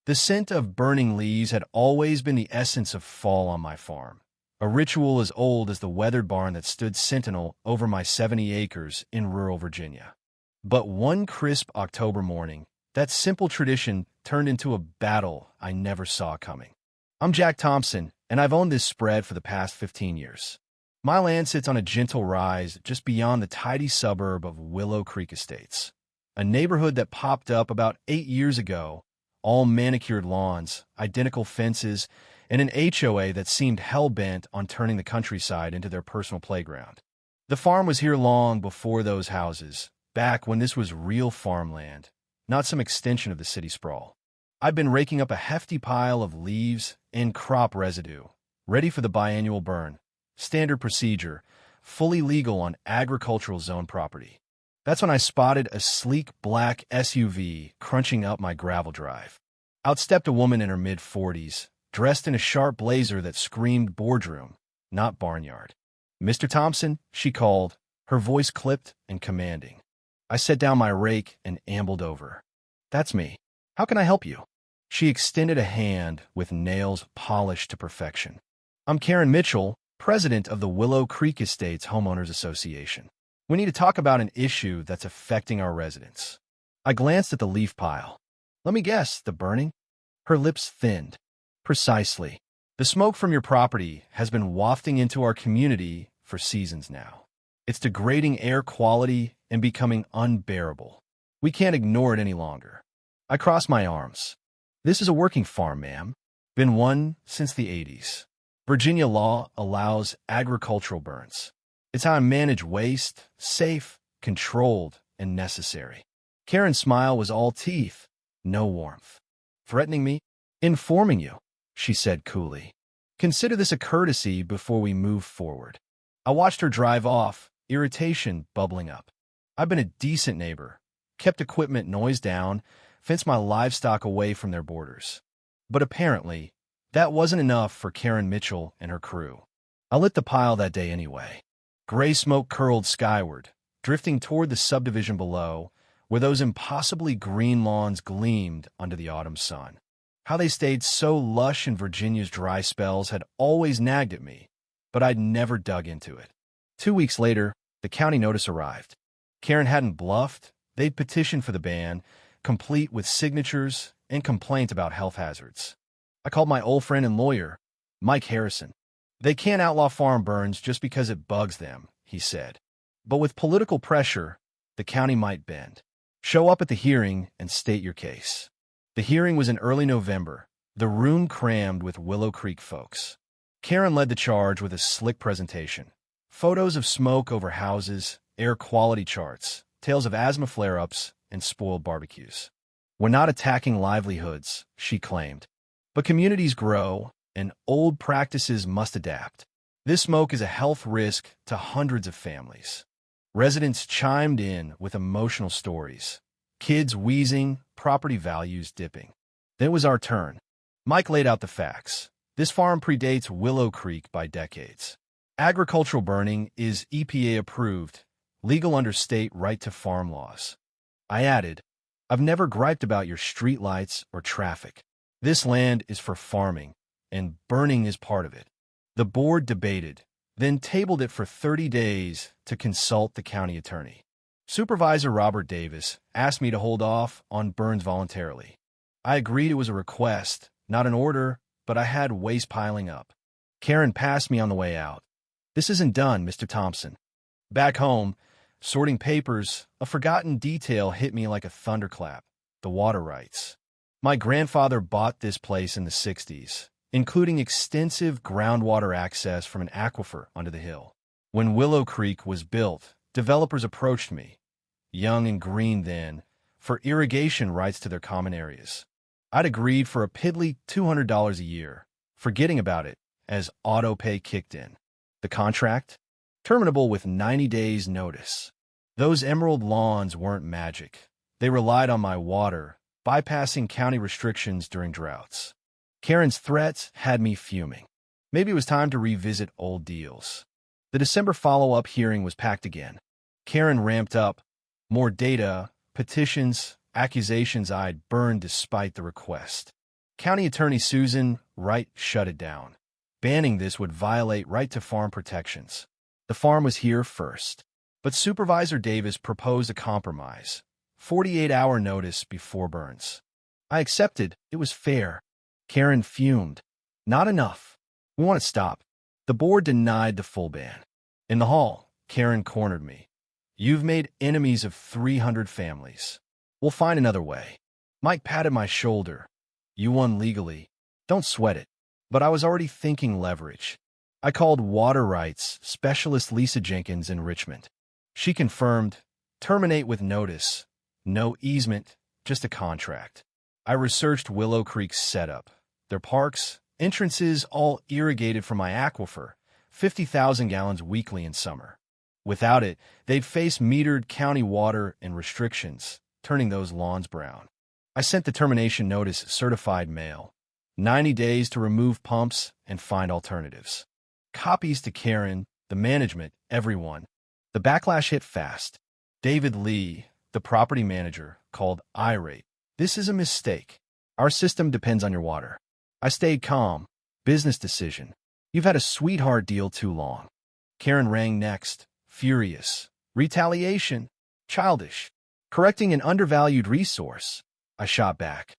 The scent of burning leaves had always been the essence of fall on my farm, a ritual as old as the weathered barn that stood sentinel over my 70 acres in rural Virginia. But one crisp October morning, that simple tradition turned into a battle I never saw coming. I'm Jack Thompson, and I've owned this spread for the past 15 years. My land sits on a gentle rise just beyond the tidy suburb of Willow Creek Estates, a neighborhood that popped up about 8 years ago, all manicured lawns, identical fences, and an HOA that seemed hell-bent on turning the countryside into their personal playground. The farm was here long before those houses, back when this was real farmland, not some extension of the city sprawl. I've been raking up a hefty pile of leaves and crop residue, ready for the biannual burn. Standard procedure, fully legal on agricultural zone property. That's when I spotted a sleek black SUV crunching up my gravel drive. Out stepped a woman in her mid-40s, dressed in a sharp blazer that screamed boardroom, not barnyard. "Mr. Thompson," she called, her voice clipped and commanding. I set down my rake and ambled over. "That's me. How can I help you?" She extended a hand with nails polished to perfection. "I'm Karen Mitchell, president of the Willow Creek Estates Homeowners Association. We need to talk about an issue that's affecting our residents." I glanced at the leaf pile. "Let me guess, the burning?" Her lips thinned. "Precisely. The smoke from your property has been wafting into our community for seasons now. It's degrading air quality and becoming unbearable. We can't ignore it any longer." I crossed my arms. "This is a working farm, ma'am. Been one since the 80s. Virginia law allows agricultural burns. It's how I manage waste, safe, controlled, and necessary." Karen's smile was all teeth, no warmth. "Threatening me?" "Informing you," she said coolly. "Consider this a courtesy before we move forward." I watched her drive off, irritation bubbling up. I've been a decent neighbor, kept equipment noise down, fenced my livestock away from their borders. But apparently, that wasn't enough for Karen Mitchell and her crew. I lit the pile that day anyway. Gray smoke curled skyward, drifting toward the subdivision below, where those impossibly green lawns gleamed under the autumn sun. How they stayed so lush in Virginia's dry spells had always nagged at me, but I'd never dug into it. 2 weeks later, the county notice arrived. Karen hadn't bluffed. They'd petitioned for the ban, complete with signatures and complaint about health hazards. I called my old friend and lawyer, Mike Harrison. "They can't outlaw farm burns just because it bugs them," he said. "But with political pressure, the county might bend. Show up at the hearing and state your case." The hearing was in early November, the room crammed with Willow Creek folks. Karen led the charge with a slick presentation. Photos of smoke over houses, air quality charts, tales of asthma flare-ups, and spoiled barbecues. "We're not attacking livelihoods," she claimed. "But communities grow, and old practices must adapt. This smoke is a health risk to hundreds of families." Residents chimed in with emotional stories. Kids wheezing, property values dipping. Then it was our turn. Mike laid out the facts. This farm predates Willow Creek by decades. Agricultural burning is EPA approved, legal under state right-to-farm laws. I added, "I've never griped about your streetlights or traffic. This land is for farming, and burning is part of it." The board debated, then tabled it for 30 days to consult the county attorney. Supervisor Robert Davis asked me to hold off on burns voluntarily. I agreed it was a request, not an order, but I had waste piling up. Karen passed me on the way out. "This isn't done, Mr. Thompson." Back home, sorting papers, a forgotten detail hit me like a thunderclap: the water rights. My grandfather bought this place in the 60s, including extensive groundwater access from an aquifer under the hill. When Willow Creek was built, developers approached me, young and green then, for irrigation rights to their common areas. I'd agreed for a piddly $200 a year, forgetting about it as auto pay kicked in. The contract? Terminable with 90 days' notice. Those emerald lawns weren't magic. They relied on my water, bypassing county restrictions during droughts. Karen's threats had me fuming. Maybe it was time to revisit old deals. The December follow-up hearing was packed again. Karen ramped up. More data, petitions, accusations I'd burned despite the request. County Attorney Susan Wright shut it down. Banning this would violate right-to-farm protections. The farm was here first. But Supervisor Davis proposed a compromise. 48-hour notice before burns. I accepted. It was fair. Karen fumed. Not enough. We want to stop. The board denied the full ban. In the hall, Karen cornered me. You've made enemies of 300 families. We'll find another way. Mike patted my shoulder. You won legally. Don't sweat it. But I was already thinking leverage. I called water rights specialist Lisa Jenkins in Richmond. She confirmed, terminate with notice. No easement, just a contract. I researched Willow Creek's setup. Their parks, entrances, all irrigated from my aquifer, 50,000 gallons weekly in summer. Without it, they'd face metered county water and restrictions, turning those lawns brown. I sent the termination notice certified mail. 90 days to remove pumps and find alternatives. Copies to Karen, the management, everyone. The backlash hit fast. David Lee, the property manager, called irate. This is a mistake. Our system depends on your water. I stayed calm. Business decision. You've had a sweetheart deal too long. Karen rang next, furious. Retaliation. Childish. Correcting an undervalued resource. I shot back.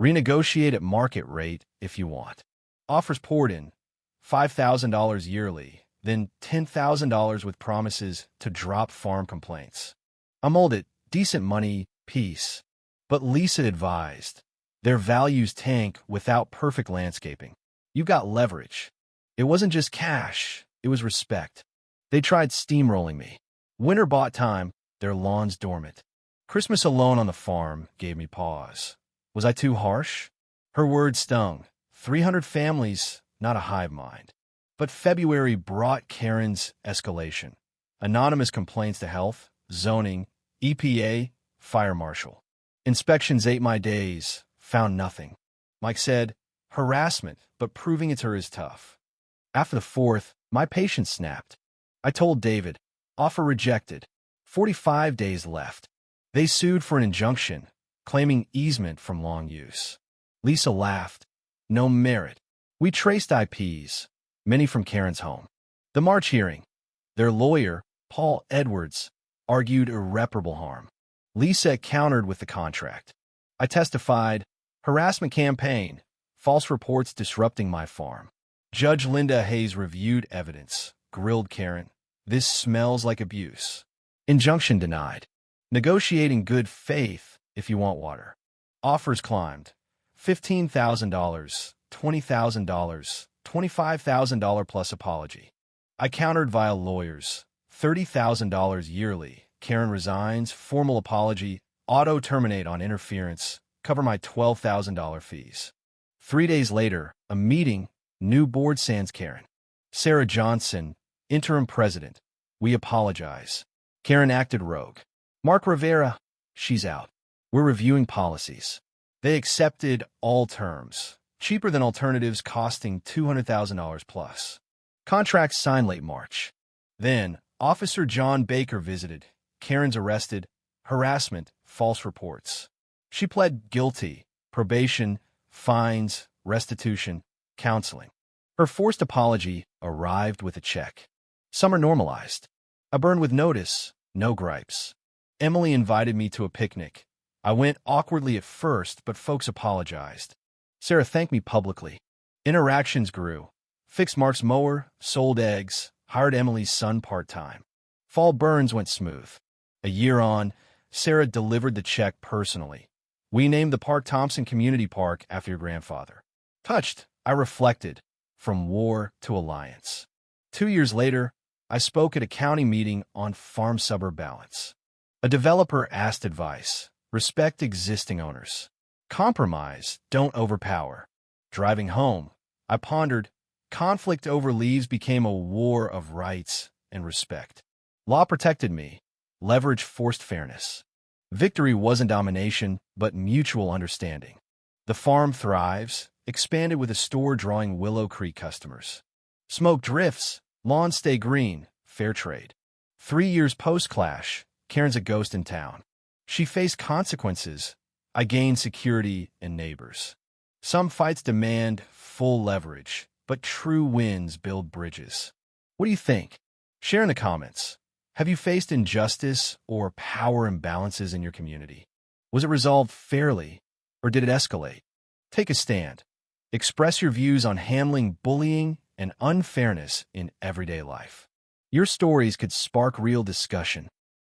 Renegotiate at market rate if you want. Offers poured in. $5,000 yearly, then $10,000 with promises to drop farm complaints. I mulled it. Decent money, peace. But Lisa advised. Their values tank without perfect landscaping. You got leverage. It wasn't just cash, it was respect. They tried steamrolling me. Winter bought time, their lawns dormant. Christmas alone on the farm gave me pause. Was I too harsh? Her words stung. 300 families, not a hive mind. But February brought Karen's escalation. Anonymous complaints to health, zoning, EPA, fire marshal. Inspections ate my days, found nothing. Mike said, harassment, but proving it to her is tough. After the 4th, my patience snapped. I told David, offer rejected. 45 days left. They sued for an injunction, claiming easement from long use. Lisa laughed. No merit. We traced IPs, many from Karen's home. The March hearing. Their lawyer, Paul Edwards, argued irreparable harm. Lisa countered with the contract. I testified, harassment campaign, false reports disrupting my farm. Judge Linda Hayes reviewed evidence, grilled Karen. This smells like abuse. Injunction denied. Negotiating good faith if you want water. Offers climbed. $15,000, $20,000, $25,000 plus apology. I countered via lawyers. $30,000 yearly. Karen resigns, formal apology, auto-terminate on interference, cover my $12,000 fees. 3 days later, a meeting, new board sans Karen. Sarah Johnson, interim president. We apologize. Karen acted rogue. Mark Rivera, she's out. We're reviewing policies. They accepted all terms, cheaper than alternatives costing $200,000 plus. Contracts signed late March. Then, Officer John Baker visited. Karen's arrested. Harassment, false reports. She pled guilty. Probation, fines, restitution, counseling. Her forced apology arrived with a check. Summer normalized. I burned with notice, no gripes. Emily invited me to a picnic. I went awkwardly at first, but folks apologized. Sarah thanked me publicly. Interactions grew. Fixed Mark's mower, sold eggs, hired Emily's son part-time. Fall burns went smooth. A year on, Sarah delivered the check personally. We named the park Thompson Community Park after your grandfather. Touched, I reflected, from war to alliance. 2 years later, I spoke at a county meeting on farm-suburb balance. A developer asked advice. Respect existing owners. Compromise, don't overpower. Driving home, I pondered. Conflict over leaves became a war of rights and respect. Law protected me. Leverage forced fairness. Victory wasn't domination, but mutual understanding. The farm thrives, expanded with a store drawing Willow Creek customers. Smoke drifts, lawns stay green, fair trade. 3 years post-clash, Karen's a ghost in town. She faced consequences. I gained security and neighbors. Some fights demand full leverage, but true wins build bridges. What do you think? Share in the comments. Have you faced injustice or power imbalances in your community? Was it resolved fairly, or did it escalate? Take a stand. Express your views on handling bullying and unfairness in everyday life. Your stories could spark real discussion,